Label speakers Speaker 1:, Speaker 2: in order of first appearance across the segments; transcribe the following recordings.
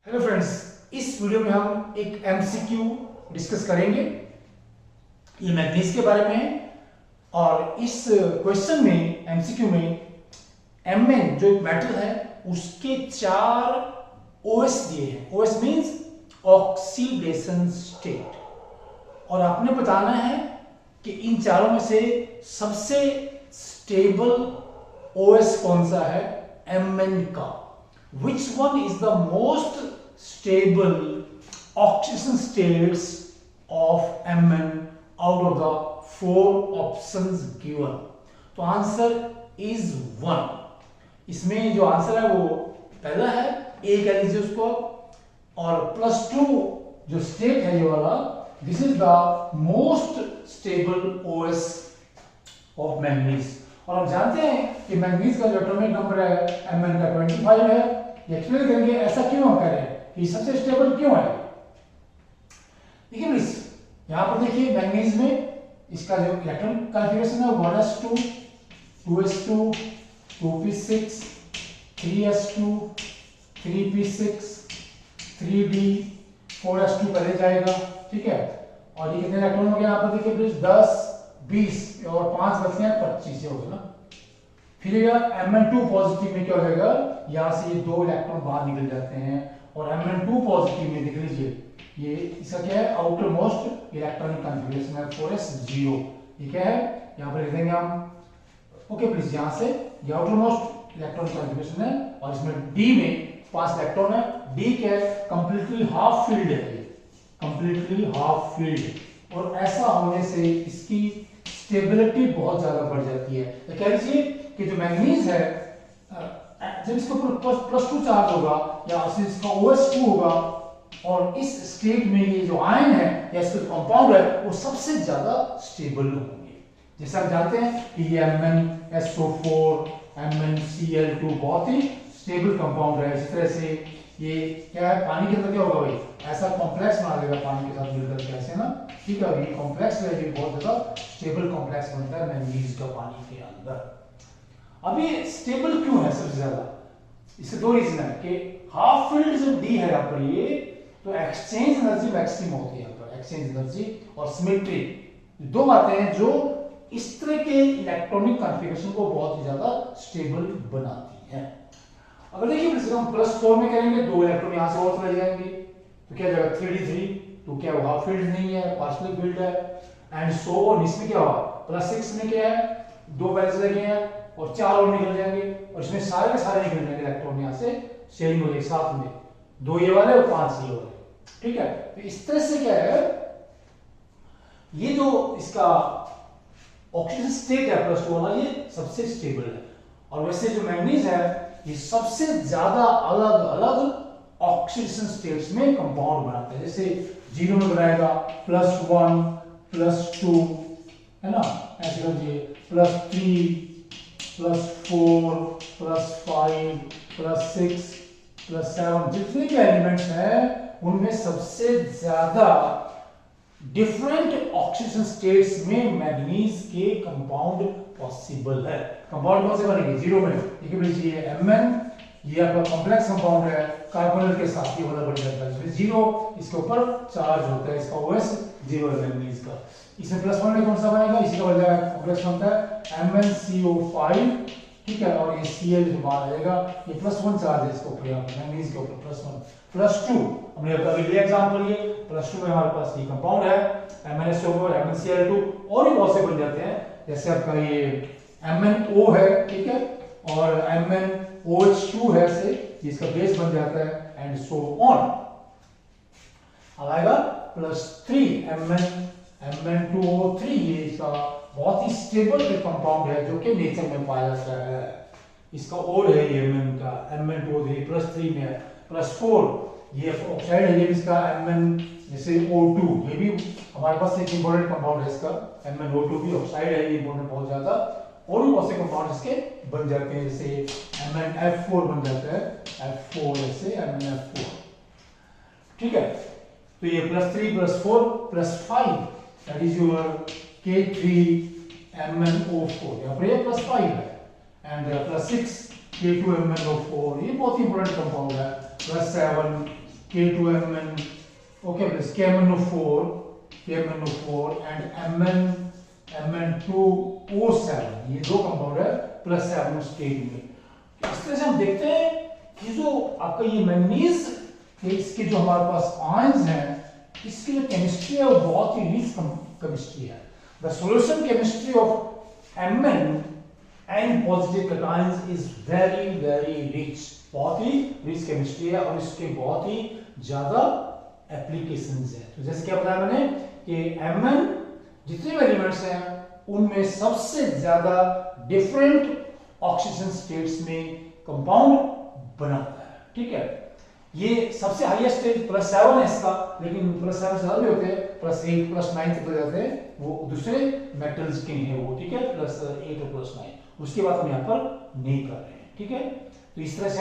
Speaker 1: Hello friends, इस video में हम एक एमसीक्यू डिस्कस करेंगे। ये मैग्नीज के बारे में है और इस क्वेश्चन में एमसीक्यू में Mn जो एक मेटल है उसके 4 ओएस दिए हैं। ओएस मींस ऑक्सीडेशन स्टेट, और आपने बताना है कि इन चारों में से सबसे स्टेबल ओएस कौन सा है Mn का। Which one is the most stable oxidation states of Mn out of the 4 options given? तो आंसर is 1। इसमें जो आंसर है वो पहला है, ए कह लीजिए उसको, और +2 जो स्टेट है ये वाला, this is the most stable OS of manganese. और हम जानते हैं कि मैंगनीज का जो एटॉमिक नंबर है Mn का 25 है। ये एक्सप्लेन करेंगे ऐसा क्यों हम कर रहे हैं, ये सबसे स्टेबल क्यों है। देखिए प्लीज, यहां पर देखिए मैंगनीज में इसका जो इलेक्ट्रॉन कॉन्फ़िगरेशन है 1s2 2s2 2p6 3s2 3p6 3d 4s2 पहले जाएगा, ठीक है। और ये कितने इलेक्ट्रॉन हो गए यहाँ पर देखिए प्लीज, 10 20 और 5 बचते हैं 25 हो गए ना। फिर Mn2 पॉजिटिव में क्या हो जाएगा, यहां से ये 2 इलेक्ट्रॉन बाहर निकल जाते हैं, और Mn2 पॉजिटिव में देख लीजिए ये इसका क्या है, आउटर मोस्ट इलेक्ट्रॉनिक कॉन्फ़िगरेशन है 4s0। ये क्या है, यहां पर लिख देंगे हम, ओके प्लीज। यहां से ये आउटर मोस्ट इलेक्ट्रॉनिक कॉन्फ़िगरेशन है, और इसमें D में 5 इलेक्ट्रॉन है। D क्या है, कंप्लीटली हाफ फील्ड है, ये कंप्लीटली हाफ फील्ड, और ऐसा होने से इसकी स्टेबिलिटी बहुत ज्यादा बढ़ जाती है। तो कह लीजिए कि जो मैंगनीज है, जब इसके ऊपर +2 चार्ज होगा या इसका OS2 होगा, और इस स्टेट में ये जो आयन है या इसका कंपाउंड है वो सबसे ज्यादा स्टेबल होंगे। जैसे हम जानते हैं कि ये MnSO4 MnCl2 बहुत ही स्टेबल कंपाउंड है। इसी तरह से ये क्या है, पानी के अंदर क्या होगा भाई, ऐसा कॉम्प्लेक्स बना देगा पानी के साथ मिलकर के, ऐसे ना, ठीक है। ये कॉम्प्लेक्स है, ये बहुत ज्यादा स्टेबल कॉम्प्लेक्स बनता है मैंगनीज का पानी के अंदर। अब ये स्टेबल क्यों है सबसे ज्यादा, इसके 2 रीजन है कि हाफ फील्ड जो डी है यहाँ पर, ये तो एक्सचेंज एनर्जी मैक्सिमम होती है यहाँ पर, एक्सचेंज एनर्जी और सिमेट्री, 2 बातें हैं जो इस तरह के इलेक्ट्रॉनिक कॉन्फ़िगरेशन को बहुत ही ज्यादा स्टेबल बनाती हैं। अगर देखिए हम +4 में करेंगे, 2 इलेक्ट्रॉन यहां से और चले जाएंगे, तो क्या जाएगा 3d3, तो क्या हाफ फील्ड नहीं है, पार्शियल फील्ड है, एंड सो ऑन। इसमें क्या होगा, +6 में क्या है, 2 पहले चले गए हैं और 4 और निकल जाएंगे, और इसमें सारे के सारे निकल जाएंगे इलेक्ट्रॉन, यहां से शेयरिंग हो जाएगी साथ में, 2 ये वाले और 5 ये वाले, ठीक है। तो इस तरह से क्या है, ये जो इसका ऑक्सीजन स्टेट है +2 वाला, ये सबसे स्टेबल है। और वैसे जो मैंगनीज है ये सबसे ज्यादा अलग अलग ऑक्सीडेशन स्टेट्स में कंपाउंड बनाता है। जैसे 0 में बनाएगा +1 +2, है ना, ऐसे कीजिए, +3 +4 +5 +6 +7, जितने भी एलिमेंट्स हैं उनमें सबसे ज्यादा डिफरेंट ऑक्सीडेशन स्टेट्स में मैंगनीज के कंपाउंड पॉसिबल है। कंपाउंड कौन से बनेंगे, 0 में देखिए प्लीज, ये Mn, ये आपका कॉम्प्लेक्स कंपाउंड है कार्बोनिल के साथ, ये वाला बन जाता है, इसमें 0 इसके ऊपर चार्ज होता है, इसका OS 0 है मैंगनीज का। इसमें +1 में कौन सा बनेगा, इसी का बन जाएगा, कॉम्प्लेक्स बनता है MnCO5, ठीक है, और ये Cl जो बाहर आएगा, ये +1 चार्ज है इसके ऊपर, मैंगनीज के ऊपर +1 +2। हमने अभी लिया एग्जांपल, ये +2 में हमारे पास ये कंपाउंड है MnSO4 MnCl2, और भी बहुत से बन जाते हैं, जैसे आपका ये MnO है, ठीक है, और MnOH2 है, से इसका बेस बन जाता है, एंड सो ऑन। अब आएगा +3 Mn2O3, ये इसका बहुत ही स्टेबल कंपाउंड है जो कि नेचर में पाया जाता है। इसका और है ये Mn का Mn2O3 +3 में है, +4 ये ऑक्साइड है, ये इसका Mn जैसे O2, ये भी हमारे पास एक इंपॉर्टेंट कंपाउंड है इसका MnO2 भी ऑक्साइड है, ये इंपॉर्टेंट बहुत ज्यादा, और भी बहुत से कंपाउंड इसके बन जाते हैं, जैसे MnF4 बन जाता है, F4 ऐसे MnF4, ठीक है। तो ये +3 +4 +5 दैट इज योर K3MnO4, यहाँ पर ये +5 है, एंड +6 K2MnO4, ये बहुत ही इंपॉर्टेंट कंपाउंड है, +7 K2Mn, okay, plus KMnO4 and Mn2O7, ये दो कंपाउंड है प्लस है अपने स्टेट में। इस तरह से हम देखते हैं कि जो आपका ये मैंगनीज के इसके जो हमारे पास आयंस हैं, इसकी जो केमिस्ट्री है वो बहुत ही रिच केमिस्ट्री है। The solution chemistry of Mn and positive cations is very rich, बहुत ही रिच केमिस्ट्री है और इसके बहुत ही ज्यादा एप्लीकेशंस है। तो जैसे क्या बताया मैंने कि Mn जितने भी एलिमेंट्स हैं उनमें सबसे ज्यादा डिफरेंट ऑक्सीजन स्टेट्स में कंपाउंड बनाता है, ठीक है। ये सबसे हाईएस्ट स्टेज +7 है इसका, लेकिन +7 से ज्यादा भी होते हैं, +8 +9 तक जाते हैं, वो दूसरे मेटल्स के हैं वो, ठीक है, +8 और +9, उसके बाद हम यहाँ पर नहीं कर रहे हैं, ठीक है। तो इस तरह से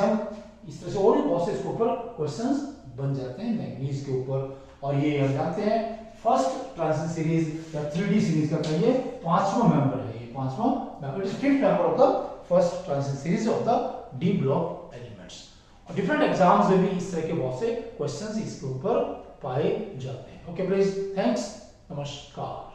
Speaker 1: और भी बहुत से इसके ऊपर क्वेश्चंस बन जाते हैं मैंगनीज के ऊपर। और ये हम जानते हैं फर्स्ट ट्रांजिशन सीरीज या 3D सीरीज का ये 5वां मेंबर है, ये 5वां member, is 5th member of the first transition series of the D block elements. और डिफरेंट एग्जाम्स में भी इस तरह के बहुत से क्वेश्चंस इसके ऊपर पाए जाते हैं। ओके प्लीज, थैंक्स, नमस्कार।